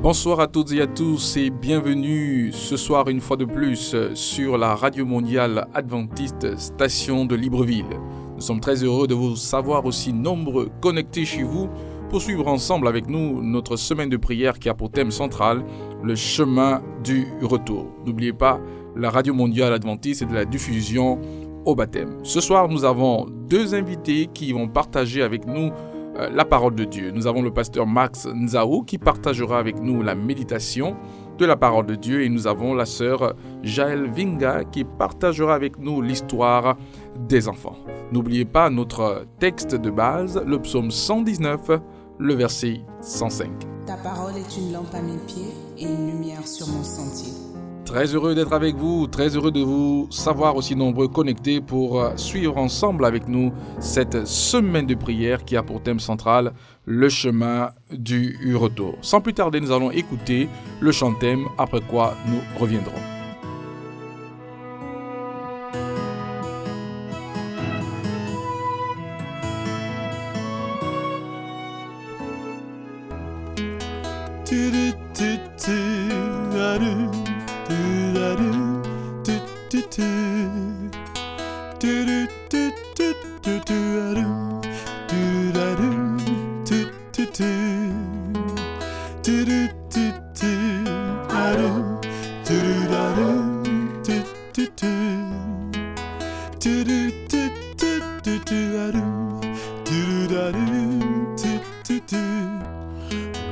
Bonsoir à toutes et à tous et bienvenue ce soir une fois de plus sur la Radio Mondiale Adventiste Station de Libreville. Nous sommes très heureux de vous savoir aussi nombreux connectés chez vous pour suivre ensemble avec nous notre semaine de prière qui a pour thème central le chemin du retour. N'oubliez pas, la Radio Mondiale Adventiste est de la diffusion au baptême. Ce soir, nous avons deux invités qui vont partager avec nous la parole de Dieu. Nous avons le pasteur Max Nzaou qui partagera avec nous la méditation de la parole de Dieu et nous avons la sœur Jaël Vinga qui partagera avec nous l'histoire des enfants. N'oubliez pas notre texte de base, le psaume 119, le verset 105. Ta parole est une lampe à mes pieds et une lumière sur mon sentier. Très heureux d'être avec vous, très heureux de vous savoir aussi nombreux connectés pour suivre ensemble avec nous cette semaine de prière qui a pour thème central le chemin du retour. Sans plus tarder, nous allons écouter le chant thème, après quoi nous reviendrons.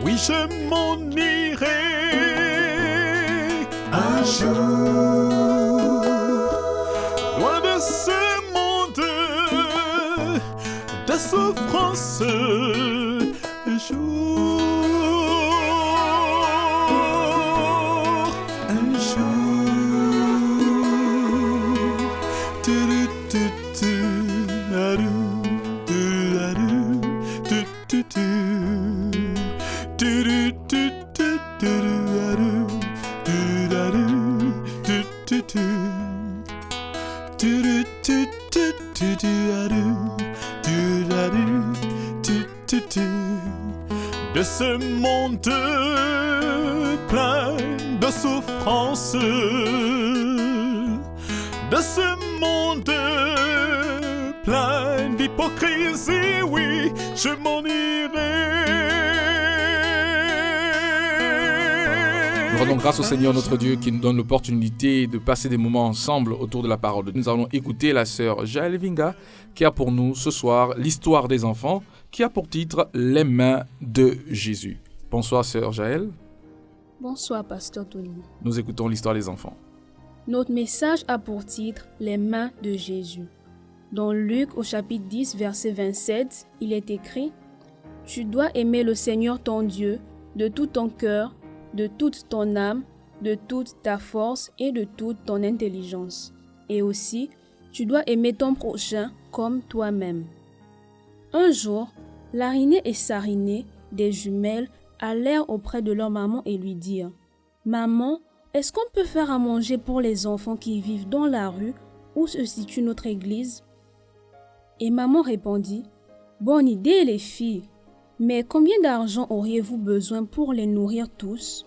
Oui, je m'en irai un jour, loin de ce monde de souffrance. Un jour, un jour, de ce monde plein de souffrance, de ce monde plein d'hypocrisie, oui, je m'en irai. Nous rendons grâce au Seigneur notre Dieu qui nous donne l'opportunité de passer des moments ensemble autour de la parole. Nous allons écouter la sœur Jaël Vinga qui a pour nous ce soir l'histoire des enfants qui a pour titre Les mains de Jésus. Bonsoir sœur Jaël. Bonsoir pasteur Tony. Nous écoutons l'histoire des enfants. Notre message a pour titre Les mains de Jésus. Dans Luc au chapitre 10 verset 27, il est écrit « Tu dois aimer le Seigneur ton Dieu de tout ton cœur, de toute ton âme, de toute ta force et de toute ton intelligence. Et aussi, tu dois aimer ton prochain comme toi-même. » Un jour, Lariné et Sariné, des jumelles, allèrent auprès de leur maman et lui dirent « Maman, est-ce qu'on peut faire à manger pour les enfants qui vivent dans la rue où se situe notre église ?» Et maman répondit « Bonne idée les filles, mais combien d'argent auriez-vous besoin pour les nourrir tous ?»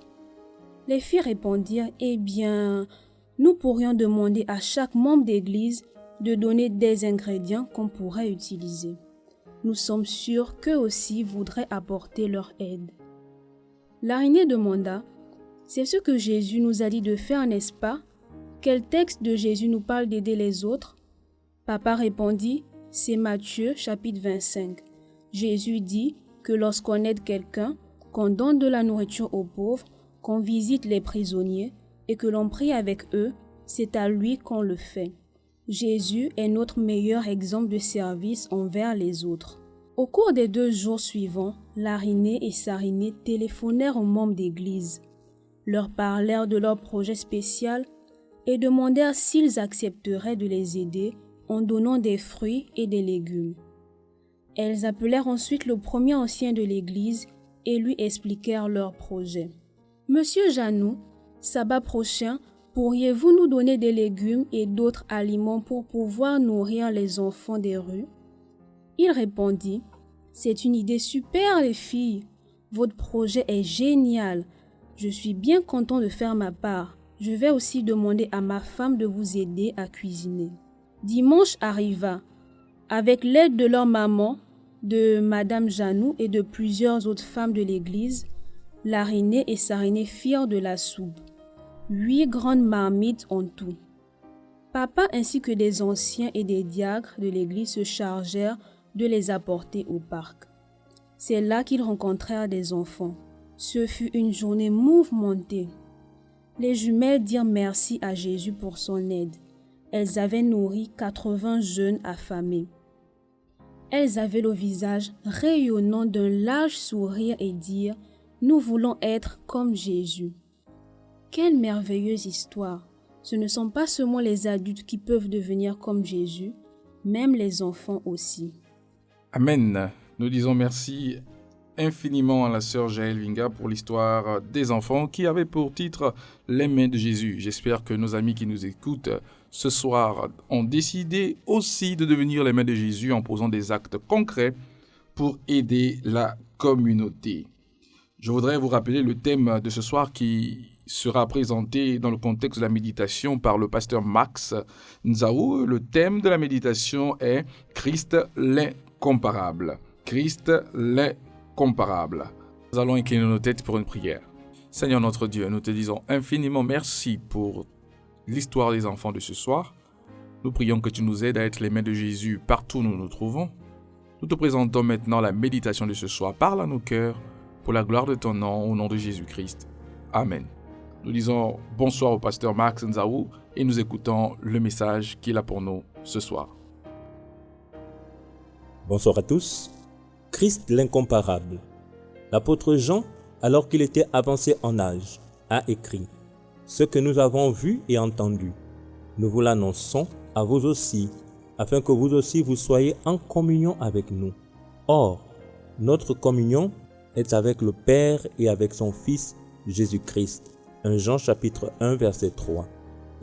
Les filles répondirent « Eh bien, nous pourrions demander à chaque membre d'église de donner des ingrédients qu'on pourrait utiliser. Nous sommes sûrs qu'eux aussi voudraient apporter leur aide. » Lariné demanda « C'est ce que Jésus nous a dit de faire, n'est-ce pas? Quel texte de Jésus nous parle d'aider les autres ?» Papa répondit « C'est Matthieu chapitre 25. Jésus dit que lorsqu'on aide quelqu'un, qu'on donne de la nourriture aux pauvres, qu'on visite les prisonniers et que l'on prie avec eux, c'est à lui qu'on le fait. Jésus est notre meilleur exemple de service envers les autres. » Au cours des 2 jours suivants, Lariné et Sariné téléphonèrent aux membres d'église, leur parlèrent de leur projet spécial et demandèrent s'ils accepteraient de les aider en donnant des fruits et des légumes. Elles appelèrent ensuite le premier ancien de l'église et lui expliquèrent leur projet. Monsieur Janou, sabbat prochain, pourriez-vous nous donner des légumes et d'autres aliments pour pouvoir nourrir les enfants des rues? Il répondit, c'est une idée super les filles. Votre projet est génial. Je suis bien content de faire ma part. Je vais aussi demander à ma femme de vous aider à cuisiner. Dimanche arriva. Avec l'aide de leur maman, de Madame Janou et de plusieurs autres femmes de l'église, Lariné et Sariné firent de la soupe. 8 grandes marmites en tout. Papa ainsi que des anciens et des diacres de l'église se chargèrent de les apporter au parc. C'est là qu'ils rencontrèrent des enfants. Ce fut une journée mouvementée. Les jumelles dirent merci à Jésus pour son aide. Elles avaient nourri 80 jeunes affamés. Elles avaient le visage rayonnant d'un large sourire et dirent « Nous voulons être comme Jésus ». Quelle merveilleuse histoire! Ce ne sont pas seulement les adultes qui peuvent devenir comme Jésus, même les enfants aussi. Amen. Nous disons merci infiniment à la sœur Jaël Vinga pour l'histoire des enfants qui avait pour titre Les mains de Jésus. J'espère que nos amis qui nous écoutent ce soir ont décidé aussi de devenir les mains de Jésus en posant des actes concrets pour aider la communauté. Je voudrais vous rappeler le thème de ce soir qui sera présenté dans le contexte de la méditation par le pasteur Max Nzaou. Le thème de la méditation est Christ l'incomparable. Christ l'incomparable. Nous allons incliner nos têtes pour une prière. Seigneur notre Dieu, nous te disons infiniment merci pour l'histoire des enfants de ce soir. Nous prions que tu nous aides à être les mains de Jésus partout où nous nous trouvons. Nous te présentons maintenant la méditation de ce soir. Parle à nos cœurs pour la gloire de ton nom, au nom de Jésus-Christ. Amen. Nous disons bonsoir au pasteur Max Nzaou et nous écoutons le message qu'il a pour nous ce soir. Bonsoir à tous. Christ l'incomparable. L'apôtre Jean, alors qu'il était avancé en âge, a écrit « Ce que nous avons vu et entendu, nous vous l'annonçons à vous aussi, afin que vous aussi vous soyez en communion avec nous. Or, notre communion est avec le Père et avec son Fils Jésus-Christ. » 1 Jean chapitre 1 verset 3.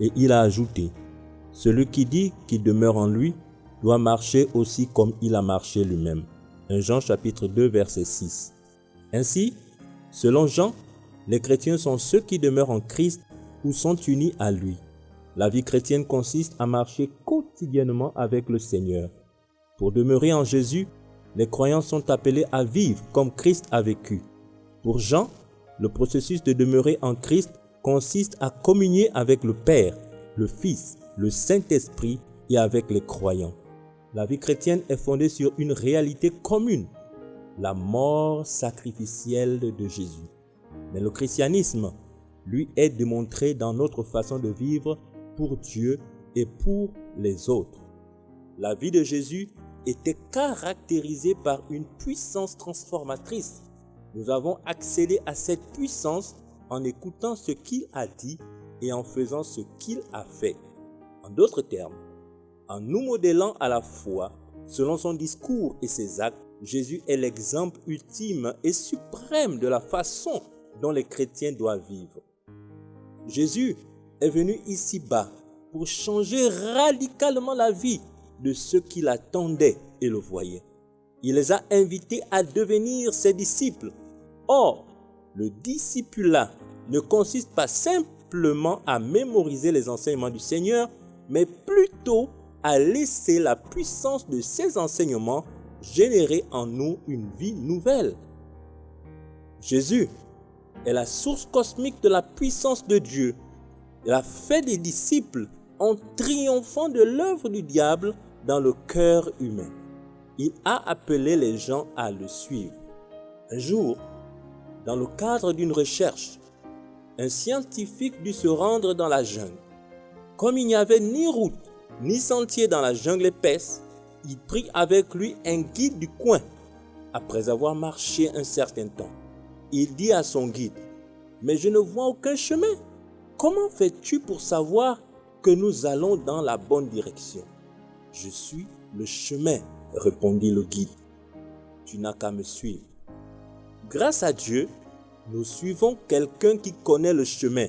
Et il a ajouté « Celui qui dit qu'il demeure en lui doit marcher aussi comme il a marché lui-même. » 1 Jean chapitre 2 verset 6. Ainsi, selon Jean, les chrétiens sont ceux qui demeurent en Christ ou sont unis à lui. La vie chrétienne consiste à marcher quotidiennement avec le Seigneur. Pour demeurer en Jésus, les croyants sont appelés à vivre comme Christ a vécu. Pour Jean, le processus de demeurer en Christ consiste à communier avec le Père, le Fils, le Saint-Esprit et avec les croyants. La vie chrétienne est fondée sur une réalité commune, la mort sacrificielle de Jésus. Mais le christianisme, lui, est démontré dans notre façon de vivre pour Dieu et pour les autres. La vie de Jésus était caractérisée par une puissance transformatrice. Nous avons accédé à cette puissance en écoutant ce qu'il a dit et en faisant ce qu'il a fait. En d'autres termes, en nous modélant à la foi, selon son discours et ses actes, Jésus est l'exemple ultime et suprême de la façon dont les chrétiens doivent vivre. Jésus est venu ici-bas pour changer radicalement la vie de ceux qui l'attendaient et le voyaient. Il les a invités à devenir ses disciples. Or, le discipulat ne consiste pas simplement à mémoriser les enseignements du Seigneur, mais plutôt à laisser la puissance de ces enseignements générer en nous une vie nouvelle. Jésus est la source cosmique de la puissance de Dieu. Il a fait des disciples en triomphant de l'œuvre du diable dans le cœur humain. Il a appelé les gens à le suivre. Un jour, dans le cadre d'une recherche, un scientifique dut se rendre dans la jungle. Comme il n'y avait ni route ni sentier dans la jungle épaisse, il prit avec lui un guide du coin. Après avoir marché un certain temps, il dit à son guide « Mais je ne vois aucun chemin. Comment fais-tu pour savoir que nous allons dans la bonne direction ?»« Je suis le chemin, » répondit le guide. « Tu n'as qu'à me suivre. » Grâce à Dieu, nous suivons quelqu'un qui connaît le chemin.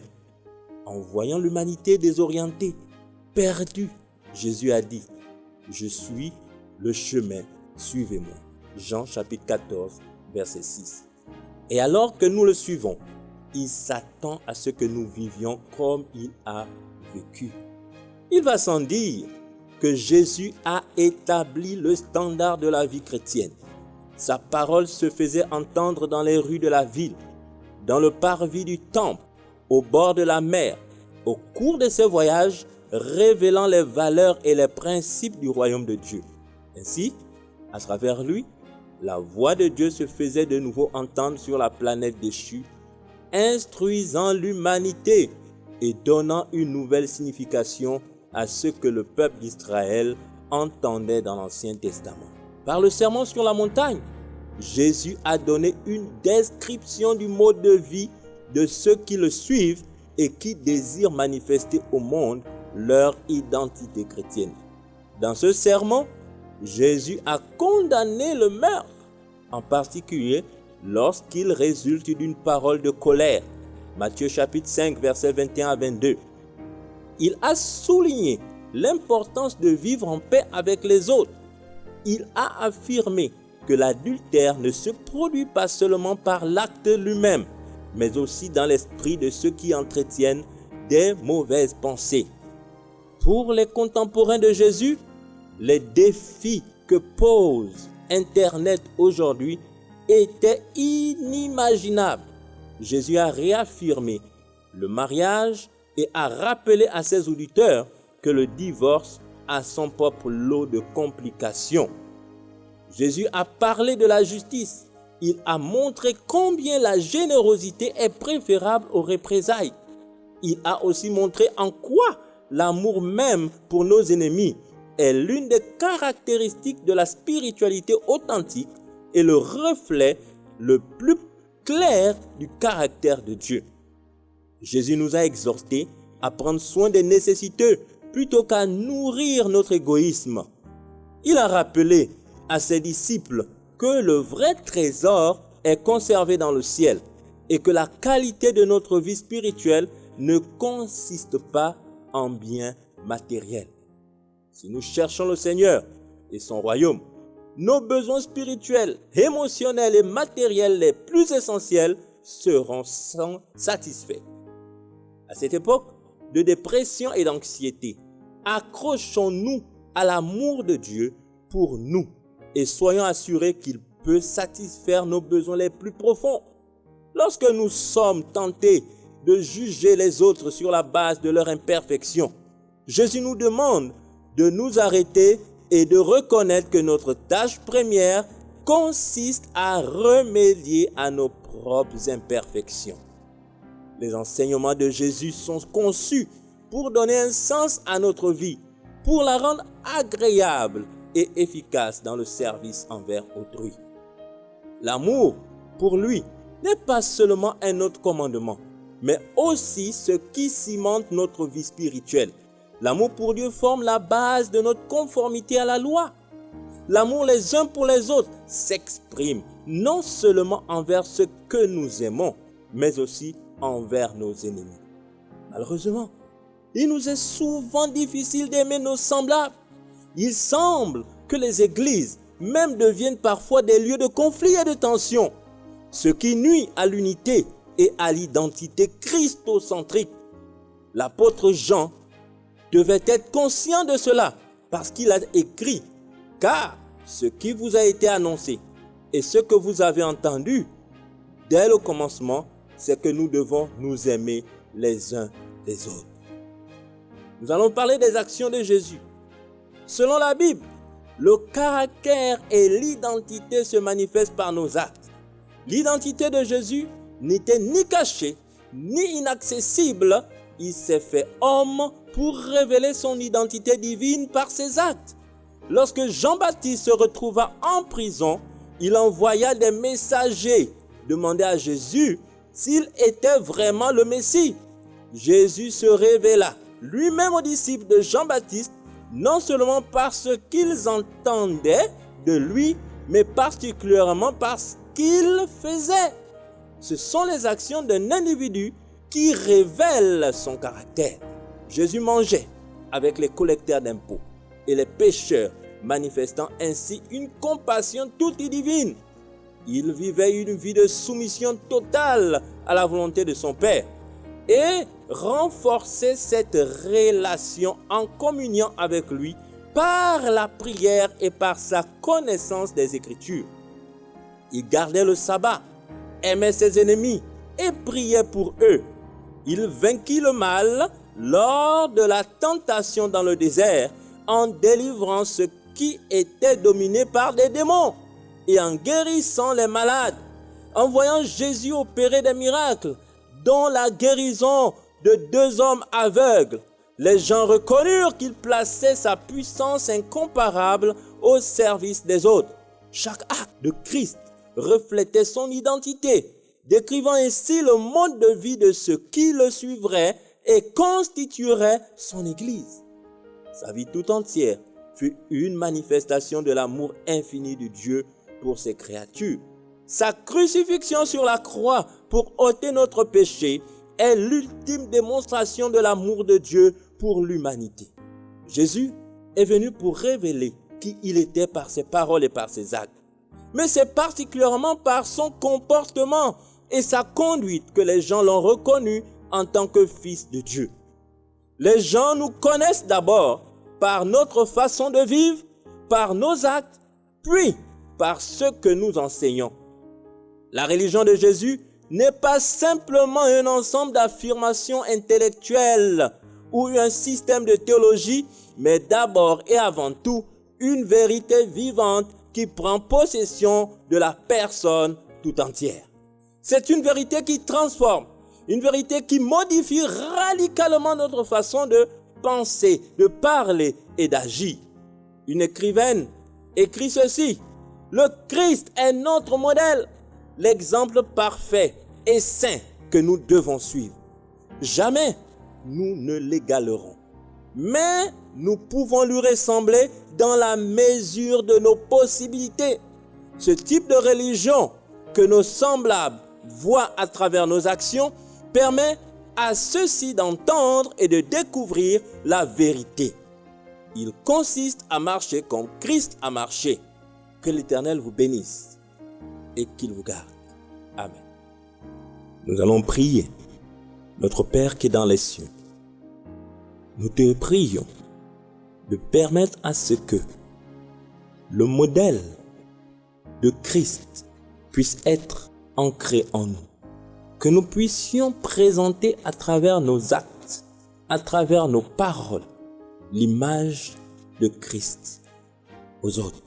En voyant l'humanité désorientée, perdue, Jésus a dit, « Je suis le chemin, suivez-moi. » Jean chapitre 14, verset 6. Et alors que nous le suivons, il s'attend à ce que nous vivions comme il a vécu. Il va sans dire que Jésus a établi le standard de la vie chrétienne. Sa parole se faisait entendre dans les rues de la ville, dans le parvis du temple, au bord de la mer, au cours de ses voyages, révélant les valeurs et les principes du royaume de Dieu. Ainsi, à travers lui, la voix de Dieu se faisait de nouveau entendre sur la planète déchue, instruisant l'humanité et donnant une nouvelle signification à ce que le peuple d'Israël entendait dans l'Ancien Testament. Par le sermon sur la montagne, Jésus a donné une description du mode de vie de ceux qui le suivent et qui désirent manifester au monde leur identité chrétienne. Dans ce sermon, Jésus a condamné le meurtre, en particulier lorsqu'il résulte d'une parole de colère. Matthieu chapitre 5, versets 21 à 22. Il a souligné l'importance de vivre en paix avec les autres. Il a affirmé que l'adultère ne se produit pas seulement par l'acte lui-même, mais aussi dans l'esprit de ceux qui entretiennent des mauvaises pensées. Pour les contemporains de Jésus, les défis que pose Internet aujourd'hui étaient inimaginables. Jésus a réaffirmé le mariage et a rappelé à ses auditeurs que le divorce a son propre lot de complications. Jésus a parlé de la justice. Il a montré combien la générosité est préférable aux représailles. Il a aussi montré en quoi l'amour même pour nos ennemis est l'une des caractéristiques de la spiritualité authentique et le reflet le plus clair du caractère de Dieu. Jésus nous a exhortés à prendre soin des nécessiteux plutôt qu'à nourrir notre égoïsme. Il a rappelé à ses disciples que le vrai trésor est conservé dans le ciel et que la qualité de notre vie spirituelle ne consiste pas en biens matériels. Si nous cherchons le Seigneur et son royaume, nos besoins spirituels, émotionnels et matériels les plus essentiels seront satisfaits. À cette époque de dépression et d'anxiété, accrochons-nous à l'amour de Dieu pour nous et soyons assurés qu'il peut satisfaire nos besoins les plus profonds. Lorsque nous sommes tentés de juger les autres sur la base de leur imperfection, Jésus nous demande de nous arrêter et de reconnaître que notre tâche première consiste à remédier à nos propres imperfections. Les enseignements de Jésus sont conçus pour donner un sens à notre vie, pour la rendre agréable et efficace dans le service envers autrui. L'amour, pour lui, n'est pas seulement un autre commandement, mais aussi ce qui cimente notre vie spirituelle. L'amour pour Dieu forme la base de notre conformité à la loi. L'amour les uns pour les autres s'exprime non seulement envers ceux que nous aimons, mais aussi envers nos ennemis. Malheureusement, il nous est souvent difficile d'aimer nos semblables. Il semble que les églises même deviennent parfois des lieux de conflit et de tension, ce qui nuit à l'unité et à l'identité christocentrique. L'apôtre Jean devait être conscient de cela parce qu'il a écrit « Car ce qui vous a été annoncé et ce que vous avez entendu dès le commencement, c'est que nous devons nous aimer les uns les autres. » Nous allons parler des actions de Jésus. Selon la Bible, le caractère et l'identité se manifestent par nos actes. L'identité de Jésus n'était ni cachée, ni inaccessible. Il s'est fait homme pour révéler son identité divine par ses actes. Lorsque Jean-Baptiste se retrouva en prison, il envoya des messagers demander à Jésus s'il était vraiment le Messie. Jésus se révéla lui-même aux disciples de Jean-Baptiste, non seulement parce qu'ils entendaient de lui, mais particulièrement parce qu'il faisait. Ce sont les actions d'un individu qui révèlent son caractère. Jésus mangeait avec les collecteurs d'impôts et les pécheurs, manifestant ainsi une compassion toute divine. Il vivait une vie de soumission totale à la volonté de son Père et renforçait cette relation en communion avec lui par la prière et par sa connaissance des Écritures. Il gardait le sabbat, aimait ses ennemis et priait pour eux. Il vainquit le mal lors de la tentation dans le désert en délivrant ceux qui étaient dominés par des démons et en guérissant les malades, en voyant Jésus opérer des miracles, dont la guérison de 2 hommes aveugles. Les gens reconnurent qu'il plaçait sa puissance incomparable au service des autres. Chaque acte de Christ reflétait son identité, décrivant ainsi le mode de vie de ceux qui le suivraient et constitueraient son Église. Sa vie tout entière fut une manifestation de l'amour infini de Dieu pour ses créatures. Sa crucifixion sur la croix pour ôter notre péché est l'ultime démonstration de l'amour de Dieu pour l'humanité. Jésus est venu pour révéler qui il était par ses paroles et par ses actes. Mais c'est particulièrement par son comportement et sa conduite que les gens l'ont reconnu en tant que fils de Dieu. Les gens nous connaissent d'abord par notre façon de vivre, par nos actes, puis par ce que nous enseignons. La religion de Jésus n'est pas simplement un ensemble d'affirmations intellectuelles ou un système de théologie, mais d'abord et avant tout une vérité vivante qui prend possession de la personne tout entière. C'est une vérité qui transforme, une vérité qui modifie radicalement notre façon de penser, de parler et d'agir. Une écrivaine écrit ceci: le Christ est notre modèle, l'exemple parfait et saint que nous devons suivre. Jamais nous ne l'égalerons, mais nous pouvons lui ressembler dans la mesure de nos possibilités. Ce type de religion que nos semblables voient à travers nos actions permet à ceux-ci d'entendre et de découvrir la vérité. Il consiste à marcher comme Christ a marché. Que l'Éternel vous bénisse et qu'il vous garde. Amen. Nous allons prier. Notre Père qui est dans les cieux, nous te prions de permettre à ce que le modèle de Christ puisse être ancré en nous. Que nous puissions présenter à travers nos actes, à travers nos paroles, l'image de Christ aux autres.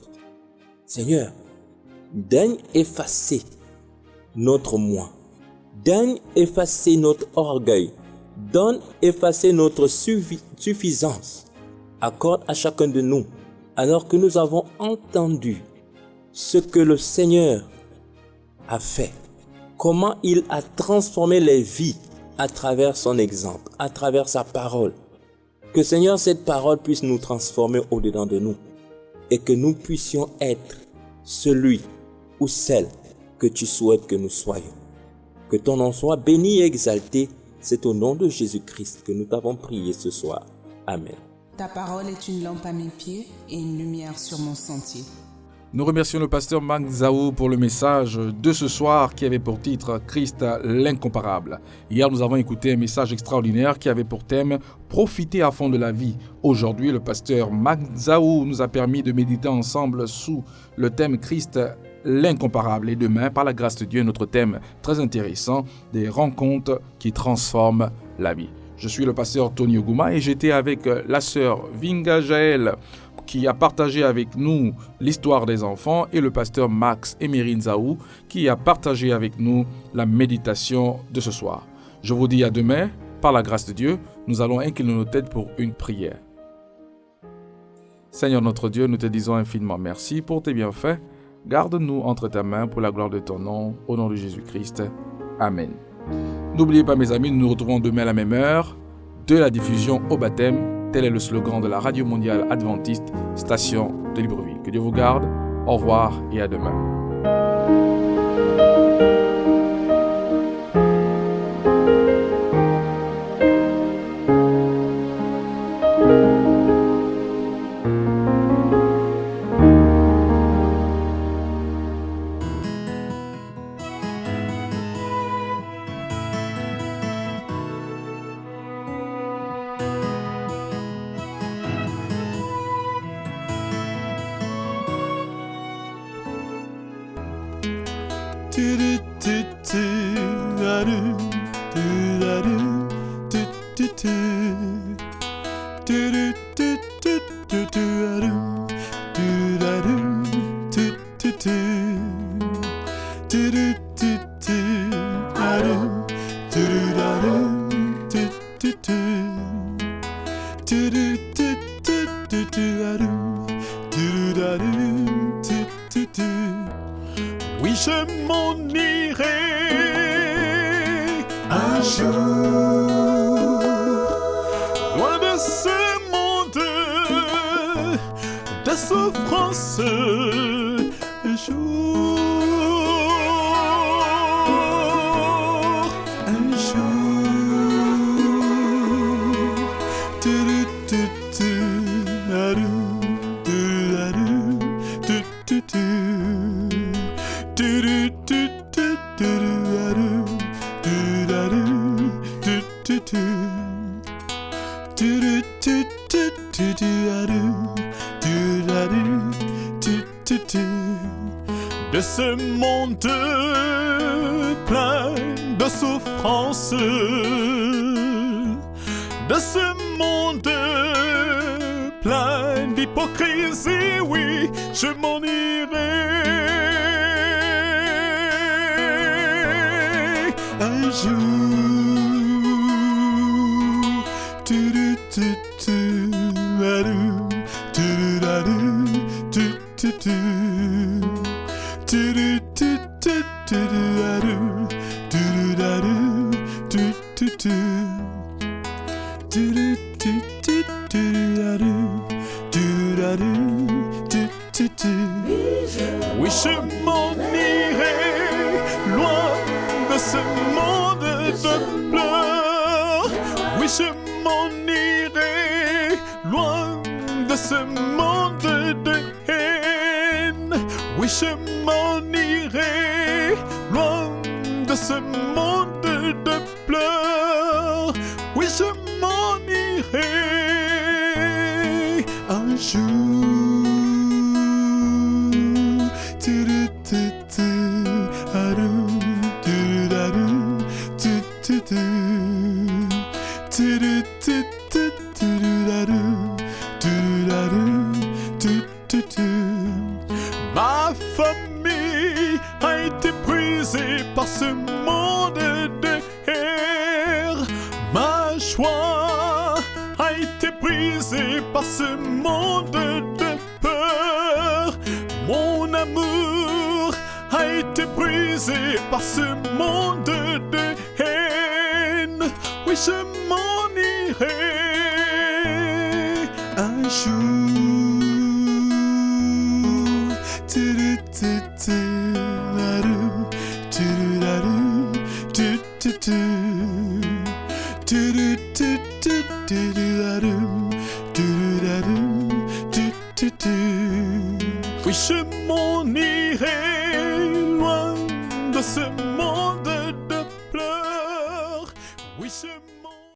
Seigneur, daigne effacer notre moi, daigne effacer notre orgueil, donne effacer notre suffisance. Accorde à chacun de nous, alors que nous avons entendu ce que le Seigneur a fait, comment il a transformé les vies à travers son exemple, à travers sa parole. Que Seigneur, cette parole puisse nous transformer au-dedans de nous et que nous puissions être celui ou celle que tu souhaites que nous soyons. Que ton nom soit béni et exalté. C'est au nom de Jésus-Christ que nous t'avons prié ce soir. Amen. Ta parole est une lampe à mes pieds et une lumière sur mon sentier. Nous remercions le pasteur Max Zao pour le message de ce soir qui avait pour titre « Christ l'incomparable ». Hier, nous avons écouté un message extraordinaire qui avait pour thème « Profiter à fond de la vie ». Aujourd'hui, le pasteur Max Zao nous a permis de méditer ensemble sous le thème « Christ l'incomparable ». Et demain, par la grâce de Dieu, notre thème très intéressant, des rencontres qui transforment la vie. Je suis le pasteur Tony Oguma et j'étais avec la sœur Vinga Jaël qui a partagé avec nous l'histoire des enfants et le pasteur Max Emery Nzaou qui a partagé avec nous la méditation de ce soir. Je vous dis à demain, par la grâce de Dieu, nous allons incliner nos têtes pour une prière. Seigneur notre Dieu, nous te disons infiniment merci pour tes bienfaits. Garde-nous entre ta main pour la gloire de ton nom, au nom de Jésus-Christ. Amen. N'oubliez pas mes amis, nous nous retrouvons demain à la même heure de la diffusion au baptême. Tel est le slogan de la Radio Mondiale Adventiste, station de Libreville. Que Dieu vous garde. Au revoir et à demain. Oui, je m'en irai un jour, loin de ce monde de souffrance. Un jour, un jour. De ce monde plein de souffrance, de ce monde plein d'hypocrisie, oui, je m'en irai un jour. Oui, je m'en irai loin de ce monde de pleurs. Oui, je m'en irai loin de ce monde de haine. Oui, je m'en irai loin de ce monde de pleurs. Oui, je m'en irai un jour. Ma famille a été brisée par ce monde de haine. Ma joie a été brisée par ce monde de peur. Mon amour a été brisé par ce monde de haine. Oui, je m'en irai un jour. Oui, je m'en irai loin de ce monde de pleurs. Oui, je